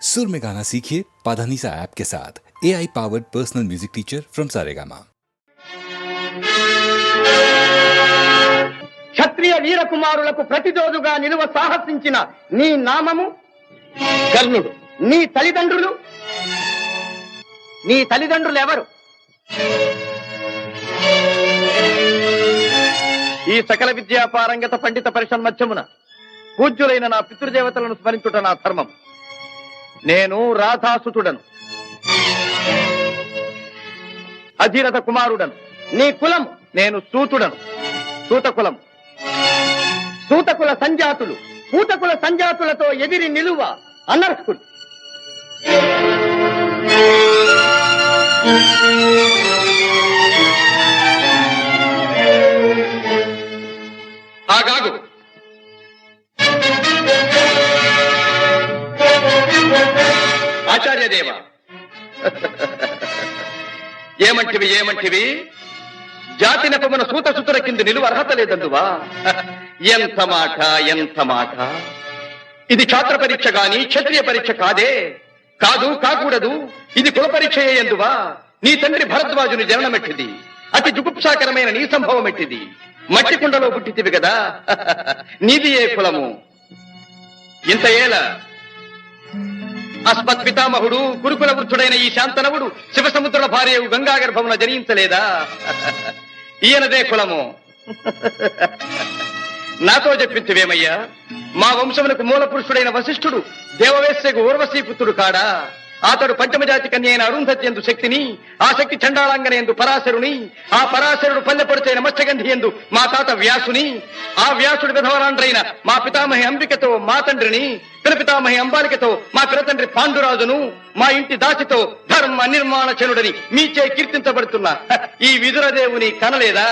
सुर में गाना सीखिए पाधानीसा ऐप के साथ। AI powered personal music teacher from Saregama. క్షత్రియ వీర కుమారులకు ప్రతిరోజుగా నిలువ సాహసించిన నీ నామము కర్ణుడు. నీ తల్లిదండ్రులు ఎవరు? ఈ సకల విద్యా పారంగత పండిత పరిషన్మధ్యమున పూజ్యులైన నా పితృదేవతలను స్మరించుట నా ధర్మం. నేను రాధాసుతుడను, అధిరథ కుమారుడను. నీ కులం? నేను సూతుడను, సూతకులం. సూతకుల సంజాతులు పూతకుల సంజాతులతో ఎదిరి నిలువ అనర్హుడు. ఆగాగు. ఆచార్యదేవ, ఏమంటివి? జాతి నెపమున సూత సుతుల కింద నిలువ అర్హత లేదందువా? ఎంత మాట! ఇది క్షాత్ర పరీక్ష గాని క్షత్రియ పరీక్ష కాదే. కాకూడదు. ఇది కుల పరీక్ష ఎందువా? నీ తండ్రి భరద్వాజుని జననమెట్టిది. అతి జుగుప్సాకరమైన నీ సంభవం ఎట్టిది. మట్టి కుండలో పుట్టితివి కదా. నీది ఏ కులము? ఇంత ఏల అస్మత్ పితామహుడు గురుకుల వృద్ధుడైన ఈ శాంతనవుడు శివసముద్రుల భార్య గంగా గర్భమున జనించలేదా? ఈయనదే కులము. నాతో చెప్పించువేమయ్యా? మా వంశమునకు మూల పురుషుడైన వశిష్ఠుడు దేవవేశ్యకు ఊర్వశీపుత్రుడు కాడా? అతడు పంచమజాతి కన్య అయిన అరుంధతి ఎందు శక్తిని, ఆ శక్తి చండాళాంగన ఎందు పరాశరుని, ఆ పరాశరుడు పల్లెపొడిచైన మత్స్యగంధి ఎందు మా తాత వ్యాసుని, ఆ వ్యాసుడు విధవరాండ్రైన మా పితామహి అంబికతో మా తండ్రిని, పితామహి అంబాలికతో మా పినతండ్రి పాండురాజును, మా ఇంటి దాసితో ధర్మ నిర్మాణ చనుడని మీచే కీర్తించబడుతున్న ఈ విదురదేవుని కనలేదా?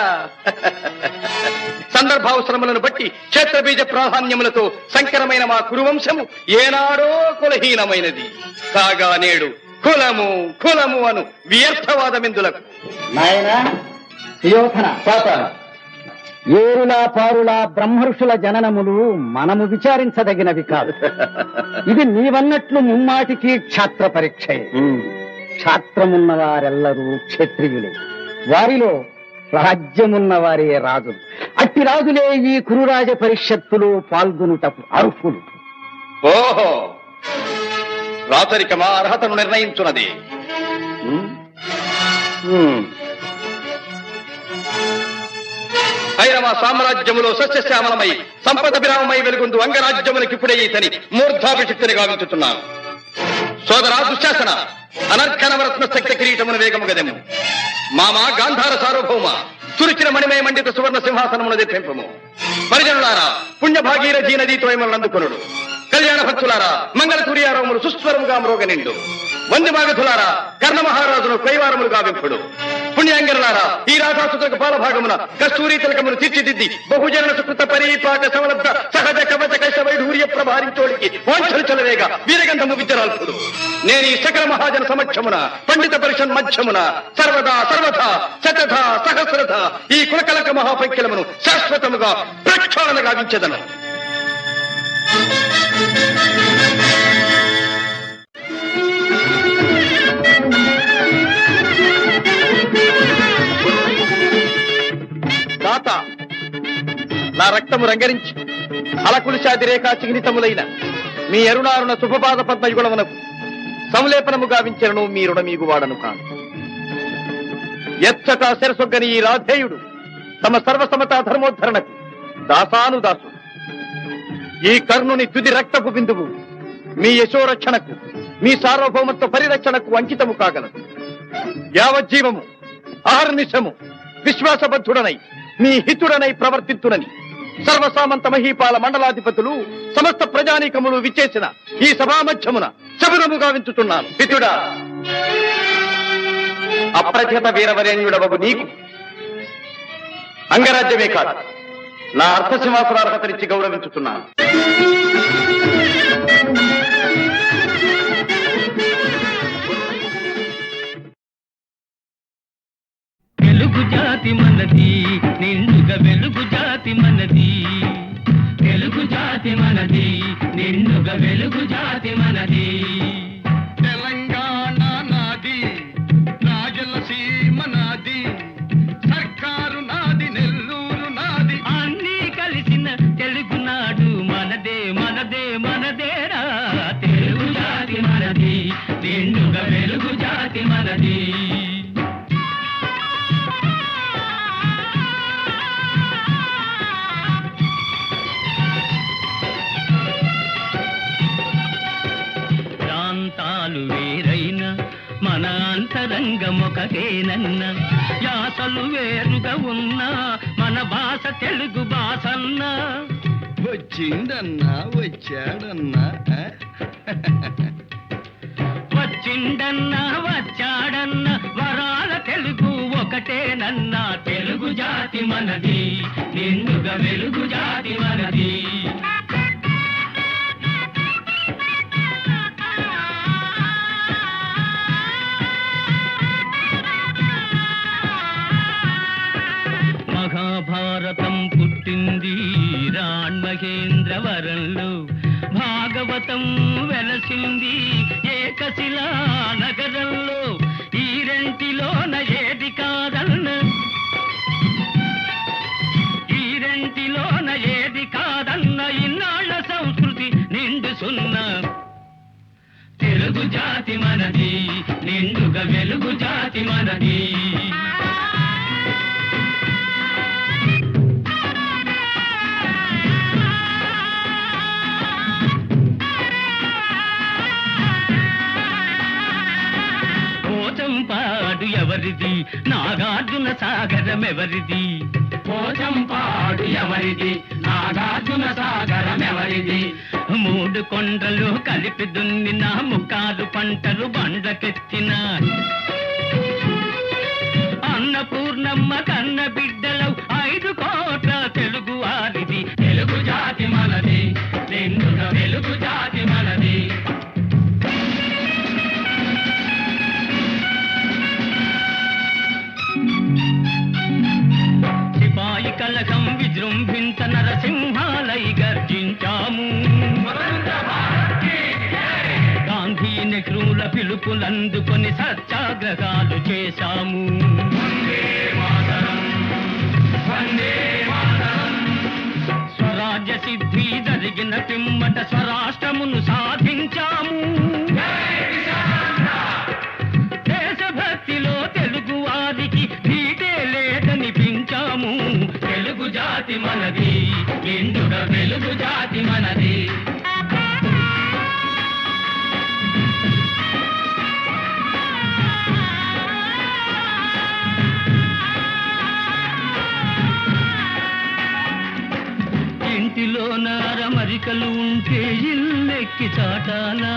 సందర్భావసరములను బట్టి క్షేత్రబీజ ప్రాధాన్యములతో సంకరమైన మా కురువంశము ఏనాడో కులహీనమైనది కాగా నేడు కులము అను వ్యర్థవాదమెందులకు. నాయనా సుయోధన, ఏరులా పారులా బ్రహ్మర్షుల జననములు మనము విచారించదగినవి కాదు. ఇది నీవన్నట్లు ముమ్మాటికి క్షాత్ర పరీక్షే. క్షాత్రమున్న వారెల్లరూ క్షత్రియులే, వారిలో రాజ్యమున్న వారే రాజులు. అట్టి రాజులే ఈ కురురాజ పరిషత్తులో పాల్గొనుటకు అర్హులు. ఓహో, రాచరికమా అర్హతను నిర్ణయించున్నది. ఐరవ సామ్రాజ్యములో సస్యశ్యామలమై సంపద విరామమై వెలుగుందు అంగరాజ్యములకిప్పుడే ఇతని మూర్ధాభిషిక్తిని గావించుతున్నాను. సోదరా దుశ్శాసన, అనర్ఘనవరత్న శక్తి కిరీటమును వేగము గదెము. మామా గాంధార సార్వభౌమ, తురిచిన మణిమయ మండిత సువర్ణ సింహాసనమును తెప్పింపము. పరిజనులారా, పుణ్యభాగీరథీ నదీతో అందుకొనుడు. కళ్యాణ భక్తులారా, మంగళ సూర్యారవములు సుస్వరముగా మ్రోగనిండు. వంది మాగధులారా, కర్ణ మహారాజును కైవారములు గావింపుడు. పుణ్యాంగనులారా, ఈ రాధాసుతులకు పాలభాగమున కస్తూరి తిలకమును తీర్చిదిద్ది బహుజన సుకృత పరిపాక సమలబ్ధ సహజ కవచ కైశ వైఢూర్య ప్రభారించోడికి వాంఛలు చలవేగా వీరగంధము విద్యరాల్పుడు. నేను ఈ సకల మహాజన సమక్షమున పండిత పరిషన్ మధ్యమున సర్వదా శతథ సహస్రథ ఈ కులకలక మహాపైక్యలమును శాశ్వతముగా ప్రక్షాళన గావించెదను. నా రక్తము రంగరించి అలకులిశాది రేఖా చిహ్నితములైన మీ అరుణారుణ శుభపాద పద్మయుగుణమునకు సంలేపనము గావించను. మీ రుణమీగు వాడను కాను. ఎచ్చట శిరసొగ్గని ఈ రాధేయుడు తమ సర్వసమతా ధర్మోద్ధరణకు దాసానుదాసుడు. ఈ కర్ణుని తుది రక్తపు బిందువు మీ యశోరక్షణకు, మీ సార్వభౌమత్వ పరిరక్షణకు అంకితము కాగలదు. యావజ్జీవము అహర్నిశము విశ్వాసబద్ధుడనై మీ హితుడనై ప్రవర్తిత్తునని సర్వసామంత మహీపాల మండలాధిపతులు సమస్త ప్రజానీకములు విచ్చేసిన ఈ సభామధ్యమున శబరము గావించుతున్నాను. హితుడా, అప్రతిహత వీరవరేణ్యుడవగు నీకు అంగరాజ్యమే కాదు, నా అర్థసింహాసనార్హతనిచ్చి గౌరవించుతున్నాను. వెలుగు జాతి మనది, నిండుగా వెలుగు జాతి మనది. వెలుగు జాతి మనది, నిండుగా వెలుగు జాతి మనది. నిండుగా వెలుగు జాతి మనది. ప్రాంతాలు వేరైన మన అంతరంగమొకటేనన్న, యాసలు వేరుగా ఉన్నా మన భాష తెలుగు భాషన్నా. వచ్చిందన్నా వచ్చాడన్నా వచ్చిండన్నా వచ్చాడన్నా వరాల తెలుగు ఒకటేనన్నా. తెలుగు జాతి మనది, నిండుగా వెలుగు జాతి మనది. మహాభారతం పుట్టింది రాణ్మహేంద్రవరంలో, భాగవతం వెలసింది ఏకశిలా నగరంలో. ఈ రెంటిలోన ఏది కాదన్న, ఈ రెంటిలోన ఏది కాదన్న, ఇన్నాళ్ళ సంస్కృతి నిండు సున్నా. తెలుగు జాతి మనది, నిండుగా వెలుగు జాతి మనది. పోచంపాడు ఎవరిది, నాగార్జున సాగరం ఎవరిది? పోచంపాడు ఎవరిది, నాగార్జున సాగరం ఎవరిది? మూడు కొండలు కలిపి దున్నిన ముక్కారు పంటలు బండ్లకెత్తిన అన్నపూర్ణమ్మ కన్న బిడ్డలవు 5 కోట్ల తెలుగు వారిది. తెలుగు జాతి మనది, నిండుగా వెలుగు జాతి మనది. సిపాయి కలకం విజృంభించ నరసింహాలై గర్జించాము. గాంధీ నెహ్రూల పిలుపులందుకొని సత్యాగ్రహాలు చేశాము. స్వరాజ్య సిద్ధి జరిగిన పిమ్మట స్వరాష్ట్రమును సాధించాము. దేశభక్తిలో తెలుగు వారికి ధీటే లేదనిపించాము. తెలుగు జాతి మనది, నిండుగా వెలుగు జాతి మనది. ఇంటిలో నారమరికలు ఉంటే ఇల్లెక్కి చాటాలా,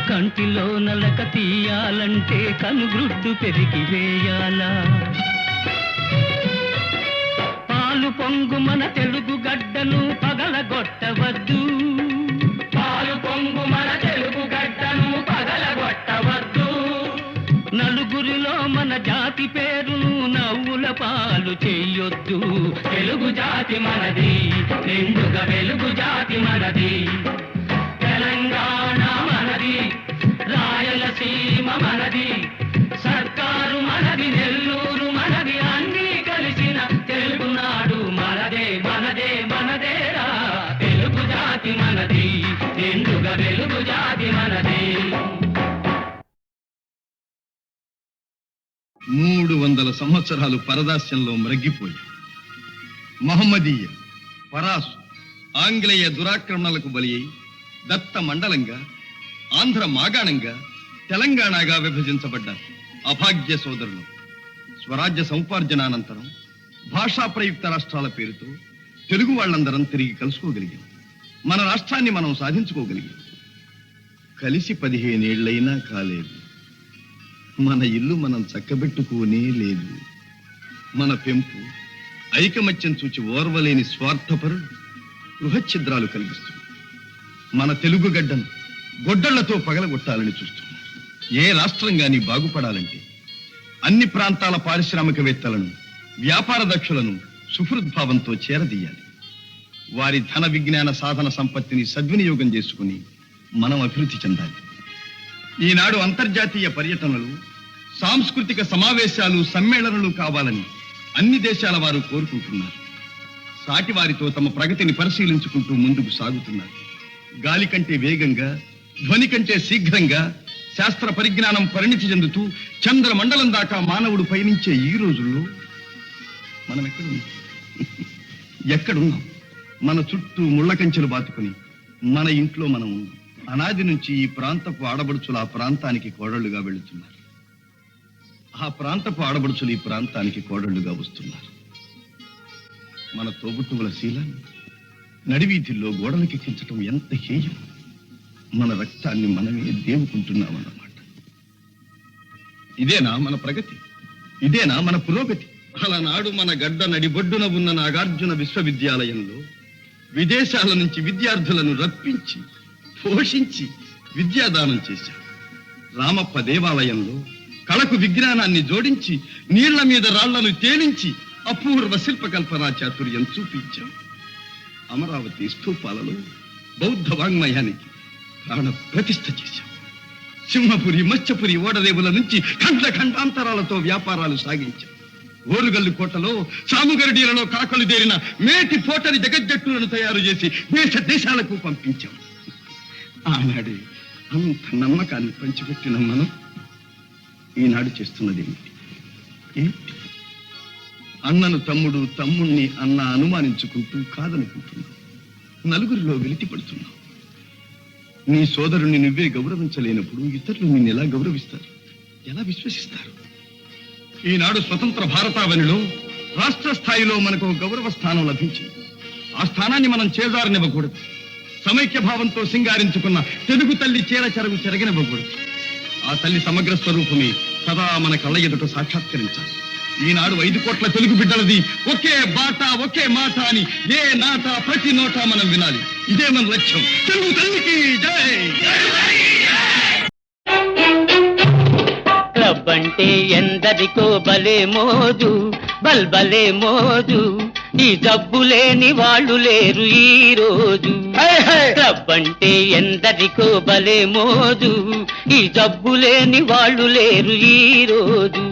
కంటిలో నలక తీయాలంటే కనుగ్రుడ్డు పెరిగి వేయాలా. పాలు పొంగు మన తెలుగు గడ్డను పగలగొట్టవద్దు, పాలు పొంగు మన తెలుగు గడ్డను పగలగొట్టవద్దు. నలుగురిలో మన జాతి పేరును నవ్వుల పాలు చెయ్యొద్దు. తెలుగు జాతి మనది, నిండుగా వెలుగు జాతి మనది. తెలంగాణ మనది, రాయలసీమ మనది, సర్కారు మనది, నెల్లూరు మనది, అన్నీ కలిసిన తెలుగునాడు మనదే మనదే మనదేరా. తెలుగు జాతి మనది, నిండుగా వెలుగు జాతి మనది. 300 సంవత్సరాలు పరదాస్యంలో మ్రగ్గిపోయాం. మహమ్మదీయ, పరాసు, ఆంగ్లేయ దురాక్రమణలకు బలి అయి దత్త మండలంగా, ఆంధ్ర మాగాణంగా, తెలంగాణగా విభజించబడ్డారు అభాగ్య సోదరులు. స్వరాజ్య సముపార్జనానంతరం భాషా ప్రయుక్త రాష్ట్రాల పేరుతో తెలుగు వాళ్ళందరం తిరిగి కలుసుకోగలిగాం. మన రాష్ట్రాన్ని మనం సాధించుకోగలిగాం. కలిసి 15 ఏళ్లైనా కాలేదు. మన ఇల్లు మనం చక్కబెట్టుకోనే లేదు. మన పెంపు ఐకమత్యం చూచి ఓర్వలేని స్వార్థపరులు గృహఛిద్రాలు కలిగిస్తుంది. మన తెలుగు గడ్డను గొడ్డళ్లతో పగలగొట్టాలని చూస్తున్నారు. ఏ రాష్ట్రం గాని బాగుపడాలంటే అన్ని ప్రాంతాల పారిశ్రామికవేత్తలను, వ్యాపార దక్షులను సుహృద్భావంతో చేరదీయాలి. వారి ధన విజ్ఞాన సాధన సంపత్తిని సద్వినియోగం చేసుకుని మనం అభివృద్ధి చెందాలి. ఈనాడు అంతర్జాతీయ పర్యటనలు, సాంస్కృతిక సమావేశాలు, సమ్మేళనలు కావాలని అన్ని దేశాల వారు కోరుకుంటున్నారు. సాటి వారితో తమ ప్రగతిని పరిశీలించుకుంటూ ముందుకు సాగుతున్నారు. గాలి కంటే వేగంగా, ధ్వని కంటే శీఘ్రంగా, శాస్త్ర పరిజ్ఞానం పరిణితి చెందుతూ చంద్రమండలం దాకా మానవుడు పయనించే ఈ రోజుల్లో మనం ఎక్కడున్నాం? మన చుట్టూ ముళ్ళ కంచెలు బాతుకుని మన ఇంట్లో మనం ఉన్నాం. అనాది నుంచి ఈ ప్రాంతపు ఆడబడుచులు ఆ ప్రాంతానికి కోడళ్లుగా వెళుతున్నారు. ఆ ప్రాంతపు ఆడబడుచులు ఈ ప్రాంతానికి కోడళ్లుగా వస్తున్నారు. మన తోబుట్టువుల శీలాన్ని నడివీధుల్లో గోడలకెక్కించటం ఎంత హేయం! మన రక్తాన్ని మనమే దేవుకుంటున్నామన్నమాట. ఇదేనా మన ప్రగతి? ఇదేనా మన పురోగతి? అలనాడు మన గడ్డ నడిబొడ్డున ఉన్న నాగార్జున విశ్వవిద్యాలయంలో విదేశాల నుంచి విద్యార్థులను రప్పించి పోషించి విద్యాదానం చేశాం. రామప్ప దేవాలయంలో కళకు విజ్ఞానాన్ని జోడించి నీళ్ల మీద రాళ్లను తేలించి అపూర్వ శిల్పకల్పనా చాతుర్యం చూపించాం. అమరావతి స్తూపాలలో బౌద్ధ వాంగ్మయానికి ప్రాణ ప్రతిష్ఠ చేశాం. సింహపురి మత్స్యపురి ఓడరేవుల నుంచి ఖండ ఖండాంతరాలతో వ్యాపారాలు సాగించాం. ఓరుగల్లు కోటలో సాముగరడీలలో కాకలు దేరిన మేటి పోటరి జగజ్జట్టులను తయారు చేసి దేశ దేశాలకు పంపించాం. ఆనాడే అంత నమ్మకాన్ని పంచిపెట్టిన మనం ఈనాడు చేస్తున్నది ఏంటి? అన్నను తమ్ముడు, తమ్ముణ్ణి అన్న అనుమానించుకుంటూ కాదనుకుంటున్నాం. నలుగురిలో వెలితి పడుతున్నాం. నీ సోదరుణ్ణి నువ్వే గౌరవించలేనప్పుడు ఇతరులు నిన్ను ఎలా గౌరవిస్తారు? ఎలా విశ్వసిస్తారు? ఈనాడు స్వతంత్ర భారతావనిలో రాష్ట్ర స్థాయిలో మనకు గౌరవ స్థానం లభించింది. ఆ స్థానాన్ని మనం చేజారనివ్వకూడదు. సమైక్య భావంతో సింగారించుకున్న తెలుగు తల్లి చీర చెరగు చెరగనివ్వకూడదు. ఆ తల్లి సమగ్ర స్వరూపమే సదా మన కళ్ళ ఎదుట సాక్షాత్కరించాలి. ఈనాడు 5 కోట్ల తెలుగు బిడ్డలది ఒకే బాట ఒకే మాట అని ఏ నాట ప్రతి నోట మనం వినాలి. ఇదే మన లక్ష్యం. తెలుగు తల్లికి జై! క్లబ్ అంటే ఎందరికో బలే మోజు, బల్బలే మోజు. ఈ జబ్బు లేని వాళ్ళు లేరు ఈ రోజు. క్లబ్ అంటే ఎందరికో బలే మోజు, ఈ జబ్బు లేని వాళ్ళు లేరు ఈ రోజు.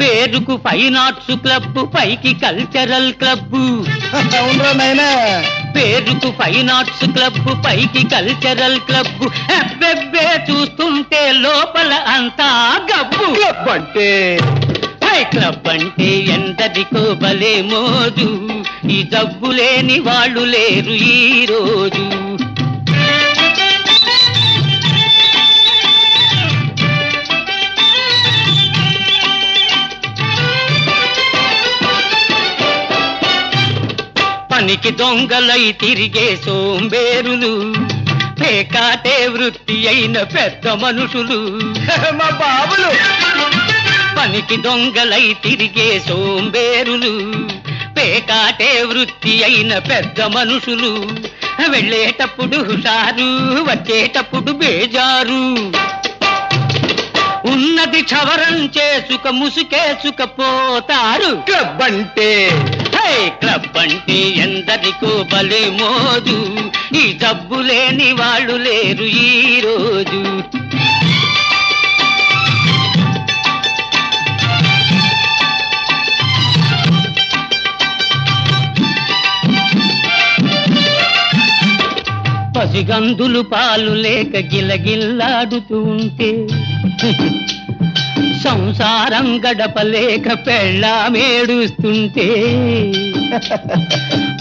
పేరుకు ఫైన్ ఆర్ట్స్ క్లబ్, పైకి కల్చరల్ క్లబ్. పేరుకు ఫైన్ ఆర్ట్స్ క్లబ్, పైకి కల్చరల్ క్లబ్. అబ్బెబ్బే చూస్తుంటే లోపల అంతా గబ్బు. క్లబ్ అంటే క్లబ్ అంటే ఎందరికో భలే మోజు, ఈ జబ్బు లేని వాళ్ళు లేరు ఈ రోజు. పనికి దొంగలై తిరిగే సోంబేరులు, పేకాటే వృత్తి అయిన పెద్ద మనుషులు. మా బాబులు పనికి దొంగలై తిరిగే సోంబేరులు, పేకాటే వృత్తి అయిన పెద్ద మనుషులు. వెళ్ళేటప్పుడు హుషారు, వచ్చేటప్పుడు బేజారు. ఉన్నది క్షవరం చేసుక ముసుకేసుకపోతారు. క్లబ్ అంటే క్లబ్ అంటే ఎందరికో భలే మోజు, ఈ జబ్బు లేని వాళ్ళు లేరు ఈ రోజు. పసిగందులు పాలు లేక గిలగిల్లాడుతూ ఉంటే, సంసారం గడపలేక పెళ్ళామేడుస్తుంటే.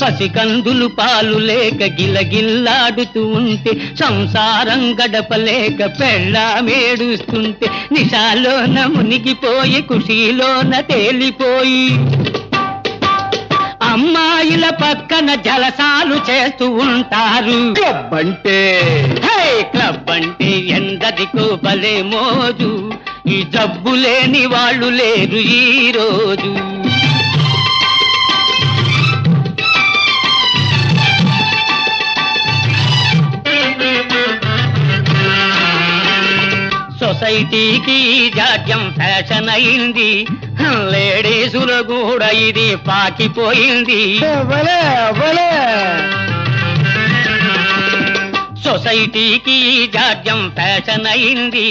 పసికందులు పాలు లేక గిలగిల్లాడుతూ ఉంటే, సంసారం గడపలేక పెళ్ళామేడుస్తుంటే. నిశాలోన మునిగిపోయి ఖుషీలోన తేలిపోయి, అమ్మాయిల పక్కన జలసాలు చేస్తూ ఉంటారు. క్లబ్ అంటే క్లబ్ అంటే ఎందరికో భలే మోజు, ఈ జబ్బు లేని వాళ్ళు లేరు ఈ రోజు. సొసైటీకి జాడ్యం ఫ్యాషన్ అయింది, లేడీసులు కూడా ఇది పాకిపోయింది. సొసైటీకి జాడ్యం ఫ్యాషన్ అయింది,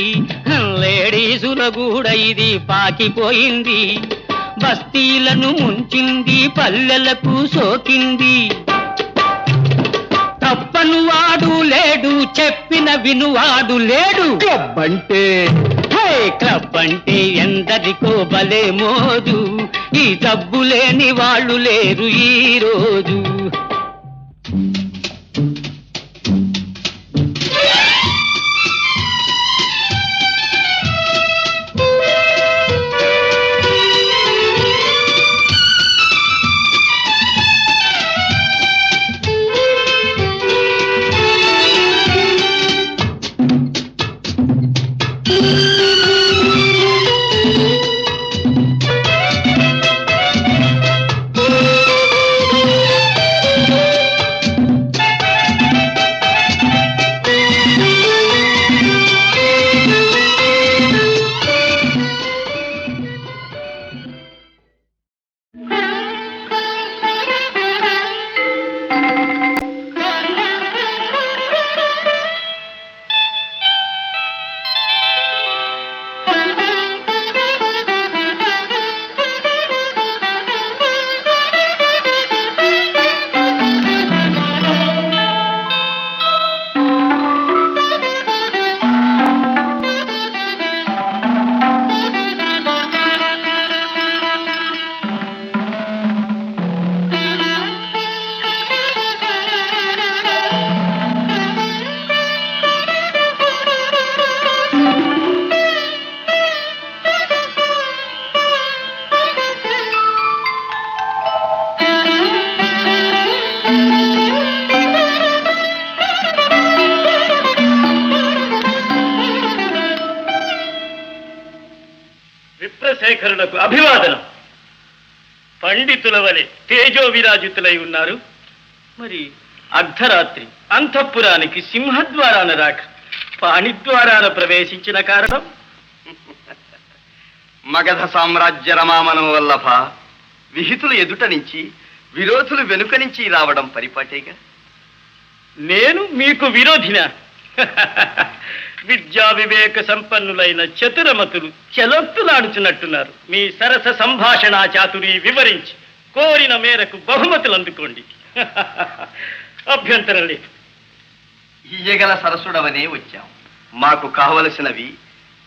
లేడీసులు కూడా ఇది పాకిపోయింది. బస్తీలను ముంచింది, పల్లెలకు సోకింది. తప్పను వాడు లేడు, చెప్పిన వినువాడు లేడు. క్లబ్ అంటే క్లబ్ అంటే ఎందరికో భలే మోజు, ఈ డబ్బు లేని వాళ్ళు లేరు ఈ రోజు. విప్రశేఖరులకు అభివాదనం. పండితుల వలె తేజో విరాజితులై ఉన్నారు. మరి అర్ధరాత్రి అంతఃపురానికి సింహద్వారాన రాక పాణిద్వారాన ప్రవేశించిన కారణం? మగధ సామ్రాజ్య రమామనం వల్లభ, విహితులు ఎదుట నుంచి విరోధులు వెనుక నుంచి రావడం పరిపాటేగా. నేను మీకు విరోధినా? విద్యా వివేక సంపన్నులైన చతురమతులు చెలొత్తులాడుచున్నట్టున్నారు. మీ సరస సంభాషణా చాతురి వివరించి కోరిన మేరకు బహుమతులు అందుకోండి. అభ్యంతరం లేదు. ఇయ్యగల సరసుడవనే వచ్చాం. మాకు కావలసినవి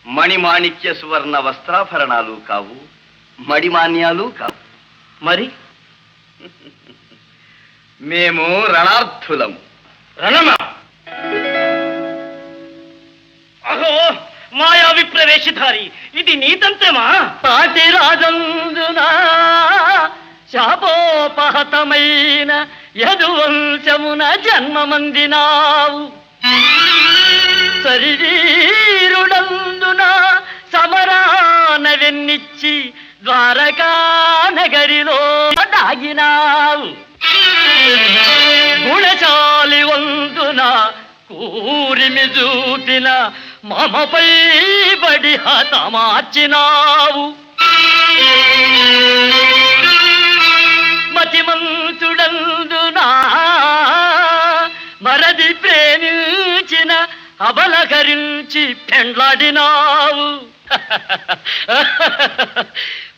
మణిమాణిక్య సువర్ణ వస్త్రాభరణాలు కావు, మడిమాన్యాలు కావు. మరి మేము రణార్థులము. రణమా? అహో, మాయా విప్రవేశధారి, ఇది నీతంత్రమా? పాటి రాజందునా శాపోపహతమైన యదువంశమున జన్మమందినావు. శరీరుడందున సమరాన వెన్నిచ్చి ద్వారకా నగరిలో దాగినావు. గుణశాలి వందున కూరిమి చూపిన మమపై బడి హతమార్చినావు. మతిమంతుడందునా మరది ప్రేమించిన అబలకరించి పెండ్లాడినావు.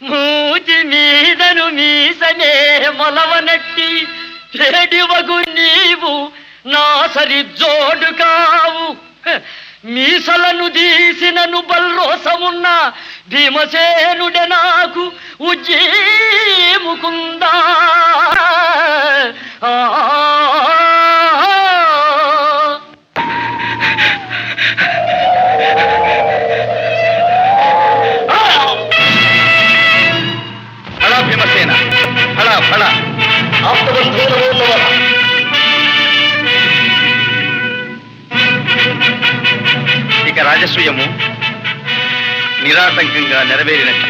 మూతి మీదను మీసనే మొలవనట్టి చెడివగు నీవు నా సరి జోడు కావు. మీసలను తీసినను బల్రోసమున్న భీమసేనుడే నాకు ఉజ్జీముకుందా. ఫళ భీమసేన, ఫళ ఫళ. ఇక రాజసూయము నిరాటంకంగా నెరవేరినట్టు.